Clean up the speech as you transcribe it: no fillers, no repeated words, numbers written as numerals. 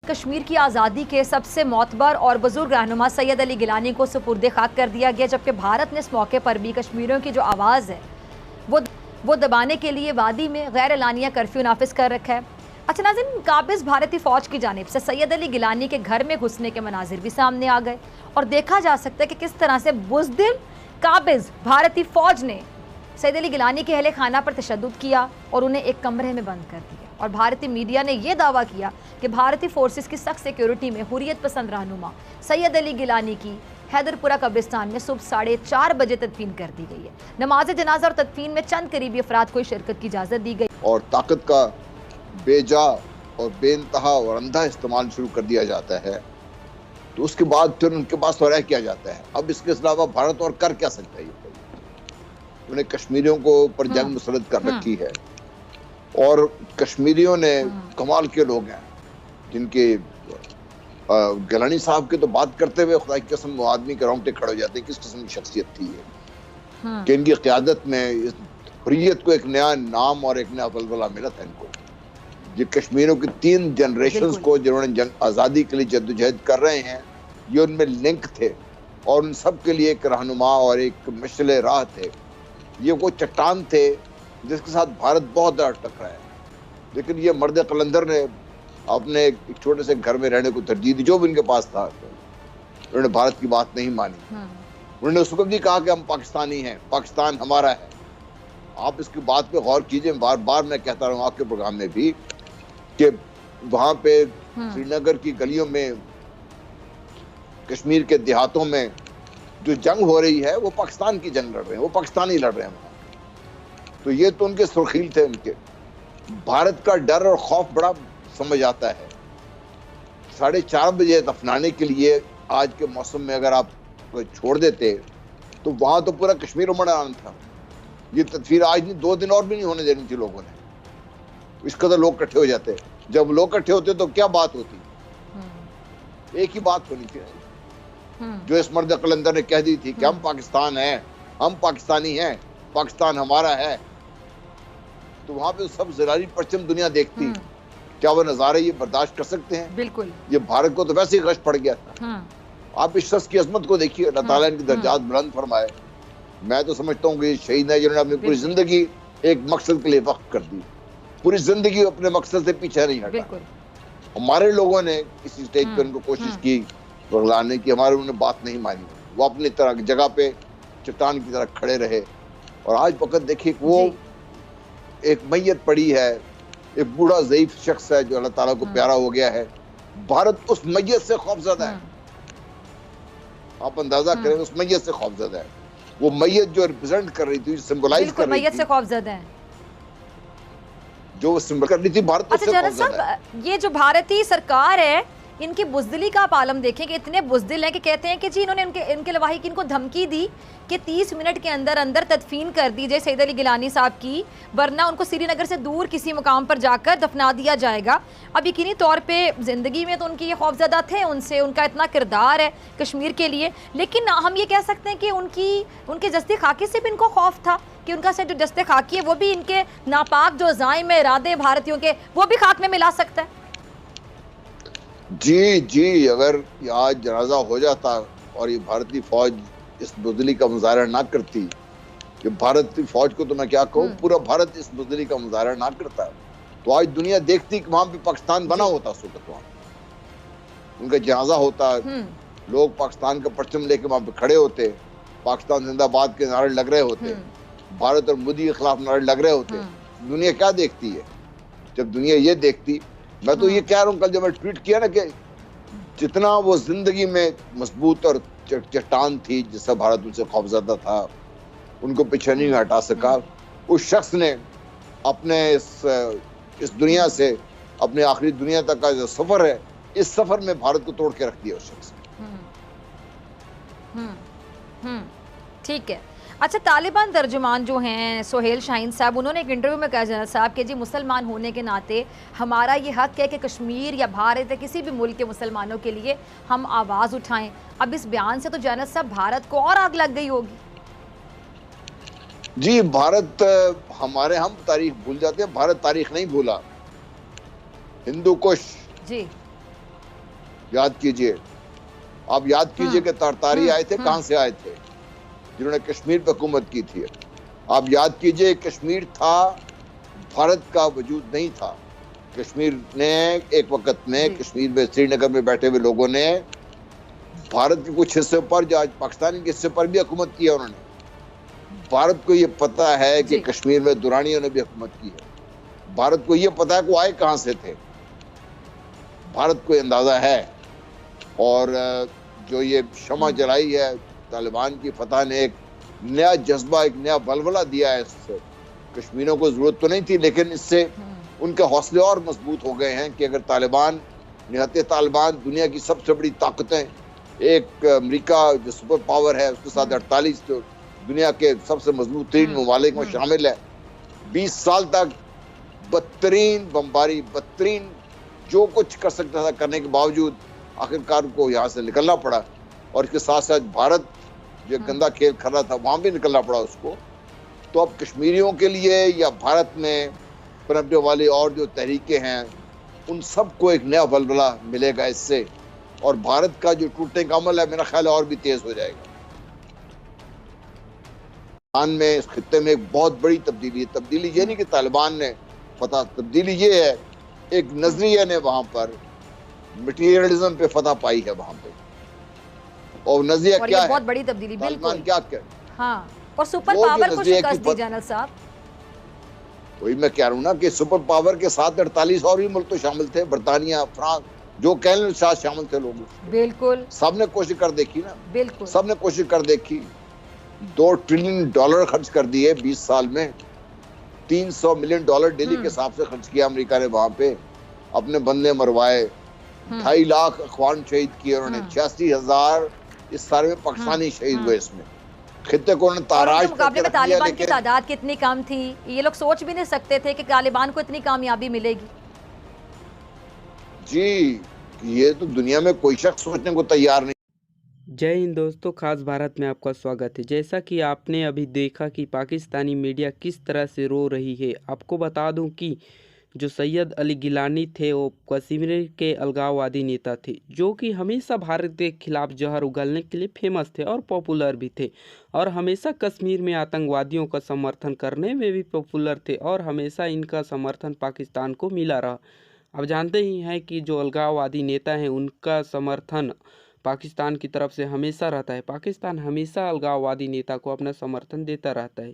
कश्मीर की आज़ादी के सबसे मोतबर और बुजुर्ग रहनुमा सैयद अली गिलानी को सुपुर्द खाक कर दिया गया, जबकि भारत ने इस मौके पर भी कश्मीरियों की जो आवाज़ है वो दबाने के लिए वादी में गैर एलानिया कर्फ्यू नाफिज कर रखा है। अच्छा नाज़रीन, काबिज भारतीय फ़ौज की जानिब से सैयद अली गिलानी के घर में घुसने के मनाजिर भी सामने आ गए और देखा जा सकता है कि किस तरह से बुज़दिल काबिज भारतीय फ़ौज ने सैयद अली गिलानी के अहले खाना पर तशद्दुद किया और उन्हें एक कमरे में बंद कर दिया। और भारतीय मीडिया ने यह दावा किया कि भारतीय फोर्सेस की सख्त सिक्योरिटी में हुर्रियत पसंद रहनुमा सैयद अली गिलानी की हैदरपुरा कब्रिस्तान में सुबह 4:30 बजे तदफीन कर दी गई है। नमाज जनाजा और तदफीन में चंद करीबी अफराद को शिरकत की इजाज़त दी गई और ताकत का बेजा और बेइंतहा और अंधा इस्तेमाल शुरू कर दिया जाता है, तो उसके बाद फिर उनके पास तो रह किया जाता है। अब इसके अलावा भारत और कर क्या सकता है? उन्हें कश्मीरियों को पर जंग मुसलत कर रखी है और कश्मीरियों ने कमाल के लोग हैं जिनके गिलानी साहब की तो बात करते हुए खुदा की कसम वो आदमी के रोंगटे खड़े हो जाते हैं। किस किस्म की शख्सियत थी ये कि इनकी क़यादत में इस हुर्रियत को एक नया नाम और एक नया बलबला मिला था इनको। ये कश्मीरियों की 3 जनरेशंस को जिन्होंने जंग आज़ादी के लिए जद्दोजहद कर रहे हैं, ये उनमें लिंक थे और उन सब के लिए एक रहनुमा और एक मशले राह थे। ये वो चट्टान थे जिसके साथ भारत बहुत ज़्यादा टकरा है, लेकिन ये मर्द कलंदर ने अपने एक छोटे से घर में रहने को तरजीह दी, जो भी इनके पास था। उन्होंने भारत की बात नहीं मानी। उन्होंने उस वक्त भी कहा कि हम पाकिस्तानी हैं, पाकिस्तान हमारा है। आप इसकी बात पे गौर कीजिए। बार बार मैं कहता रहा हूँ आपके प्रोग्राम में भी कि वहाँ पे श्रीनगर की गलियों में, कश्मीर के देहातों में जो जंग हो रही है वो पाकिस्तान की जंग लड़ रहे हैं, वो पाकिस्तानी लड़ रहे हैं। तो ये तो उनके सुर्खील थे। उनके भारत का डर और खौफ बड़ा समझ आता है। 4:30 बजे दफनाने के लिए आज के मौसम में अगर आप छोड़ देते तो वहां तो पूरा कश्मीर उमड़ आना था। ये तदफीर आज नहीं, 2 दिन और भी नहीं होने देनी थी लोगों ने। इस कदर लोग इकट्ठे हो जाते। जब लोग इकट्ठे होते तो क्या बात होती? एक ही बात होनी थी जो इस मर्द कलंदर ने कह दी थी कि हम पाकिस्तान हैं, हम पाकिस्तानी हैं, पाकिस्तान हमारा है। तो वहां पे सब ज़रारी परचम दुनिया देखती। क्या वो नज़ारे ये बर्दाश्त कर सकते हैं? बिल्कुल। ये भारत को तो वैसे ही गश पड़ गया था। आप इस शख्स की अजमत को देखिए, अल्लाह ताला इनकी दर्जात बुलंद फरमाए। मैं तो समझता हूँ कि शहीद है जिन्होंने अपनी पूरी जिंदगी एक मकसद के लिए वक्फ कर दी, पूरी जिंदगी अपने मकसद से पीछे नहीं हटा। हमारे लोगों ने किसी स्टेज पे उनको कोशिश की बगलाने की, हमारे उन्होंने बात नहीं मानी। वो अपनी तरह की जगह पे चट्टान की तरह खड़े रहे। और आज वक्त देखिए वो एक मैयत पड़ी है, एक बूढ़ा ज़ईफ शख्स है जो अल्लाह ताला को प्यारा हो गया है। भारत उस मैयत से खौफज़दा है। आप अंदाजा करें, उस मैयत से खौफज़दा है। वो मैयत जो रिप्रेजेंट कर रही थी, सिंबलाइज कर रही थी, मैयत से खौफज़दा है, जो सिंबल कर रही थी भारत। अच्छा जनरल साहब, ये जो भारतीय सरकार है इनकी बुज़दिली का आप आलम देखें कि इतने बुज़दिल हैं कि कहते हैं कि जी इन्होंने इनके लवाहिकीन को धमकी दी कि 30 मिनट के अंदर अंदर तदफीन कर दी जाए सैयद अली गिलानी साहब की, वरना उनको श्रीनगर से दूर किसी मुकाम पर जाकर दफना दिया जाएगा। अब यकीनी तौर पे ज़िंदगी में तो उनकी ये खौफज़दा थे, उनसे उनका इतना किरदार है कश्मीर के लिए, लेकिन हम ये कह सकते हैं कि उनके जस्ते खाकी से भी इनको खौफ था कि उनका से जो जस्ते खाकी है वो भी इनके नापाक जो ज़ाइम इरादे भारतीयों के वो भी खाक में मिला सकता है। जी, अगर आज जनाजा हो जाता और ये भारतीय फौज इस बुज़दिली का मुजाहरा ना करती, कि भारतीय फौज को तो मैं क्या कहूँ, पूरा भारत इस बुज़दिली का मुजाहरा ना करता, तो आज दुनिया देखती कि वहां पे पाकिस्तान बना होता। उस वक्त वहां उनका जनाजा होता, लोग पाकिस्तान का परचम लेके वहां पे खड़े होते, पाकिस्तान जिंदाबाद के नारे लग रहे होते, भारत और मोदी के खिलाफ नारे लग रहे होते। दुनिया क्या देखती है? जब दुनिया ये देखती, मैं तो ये कह रहा हूँ, कल जब मैं ट्वीट किया ना कि जितना वो जिंदगी में मजबूत और चट्टान थी जिससे भारत उनसे खौफज़दा था, उनको पीछे नहीं हटा सका। उस शख्स ने अपने इस दुनिया से अपने आखिरी दुनिया तक का जो सफर है, इस सफर में भारत को तोड़ के रख दिया उस शख्स ने। ठीक है। अच्छा, तालिबान तर्जुमान जो हैं सोहेल शाहीन साहब, उन्होंने एक इंटरव्यू में कहा जनरल साहब कि जी मुसलमान होने के नाते हमारा ये हक है कि कश्मीर या भारत या किसी भी मुल्क के मुसलमानों के लिए हम आवाज़ उठाएं। अब इस बयान से तो जनरल साहब भारत को और आग लग गई होगी। जी, भारत हम तारीख भूल जाते हैं, भारत तारीख नहीं भूला। हिंदू कुश जी याद कीजिए, आप याद कीजिए कि तारतारी आए थे, कहां से आए थे, जिन्होंने कश्मीर पर हुकूमत की थी। आप याद कीजिए, कश्मीर था, भारत का वजूद नहीं था। कश्मीर ने एक वक्त में, कश्मीर में श्रीनगर में बैठे हुए लोगों ने भारत के कुछ हिस्से पर, जो आज पाकिस्तान के हिस्से पर भी हुकूमत की है उन्होंने। भारत को ये पता है कि कश्मीर में दुरानियों ने भी हुकूमत की है। भारत को ये पता है कि वो आए कहां से थे, भारत को अंदाजा है। और जो ये शमा जलाई है तालिबान की फतह ने, एक नया जज्बा, एक नया बलबला दिया है। इससे कश्मीरियों को जरूरत तो नहीं थी, लेकिन इससे उनके हौसले और मजबूत हो गए हैं कि अगर तालिबान, निहत्ते तालिबान दुनिया की सबसे बड़ी ताकतें, एक अमेरिका जो सुपर पावर है, उसके साथ 48 जो दुनिया के सबसे मजबूत तीन ममालिक में शामिल है, 20 साल तक बदतरीन बमबारी, बदतरीन जो कुछ कर सकता था करने के बावजूद आखिरकार को यहाँ से निकलना पड़ा। और इसके साथ साथ भारत जो गंदा खेल कर रहा था, वहां भी निकलना पड़ा उसको। तो अब कश्मीरियों के लिए या भारत में पनपने वाली और जो तहरीकें हैं, उन सबको एक नया बलबला मिलेगा इससे, और भारत का जो टूटने का अमल है, मेरा ख्याल है और भी तेज हो जाएगा। में इस खित्ते में एक बहुत बड़ी तब्दीली है। तब्दीली ये नहीं कि तालिबान ने फतह, तब्दीली ये है एक नजरिया ने वहां पर मटीरियलिज्म पे फतह पाई है वहां पे। और नजरिया क्या है, बहुत बड़ी तब्दीली, तालिबान क्या कर, हाँ, और सुपर पावर को शिकस्त दी जनरल साहब। वही मैं कह रहा हूँ ना कि सुपर पावर के साथ 48 और भी मुल्क तो शामिल थे, बरतानिया, फ्रांस, जो कहने साथ शामिल थे लोग। बिल्कुल, सबने कोशिश कर देखी ना, बिल्कुल सबने कोशिश कर देखी। $2 ट्रिलियन खर्च कर दिए 20 साल में, $300 मिलियन डेली के हिसाब से खर्च किया अमेरिका ने वहां पे, अपने बंदे मरवाए, 2.5 लाख अखवान शहीद किए उन्होंने, 86,000 इस सारे में पाकिस्तानी शहीद हुए। इसमें खित्ते को उन्होंने ताराज मुकाबले में तालिबान की तादाद कितनी कम थी, ये लोग सोच भी नहीं सकते थे कि तालिबान को इतनी कामयाबी मिलेगी। जी, ये तो दुनिया में कोई शख्स सोचने को तैयार नहीं। जय हिंद दोस्तों, खास भारत में आपका स्वागत है। जैसा कि आपने अभी देखा कि पाकिस्तानी मीडिया किस तरह से रो रही है, आपको बता दूं कि जो सैयद अली गिलानी थे वो कश्मीर के अलगाववादी नेता थे, जो कि हमेशा भारत के खिलाफ जहर उगलने के लिए फेमस थे और पॉपुलर भी थे, और हमेशा कश्मीर में आतंकवादियों का समर्थन करने में भी पॉपुलर थे, और हमेशा इनका समर्थन पाकिस्तान को मिला रहा। अब जानते ही हैं कि जो अलगाववादी नेता हैं उनका समर्थन पाकिस्तान की तरफ से हमेशा रहता है। पाकिस्तान हमेशा अलगाववादी नेता को अपना समर्थन देता रहता है।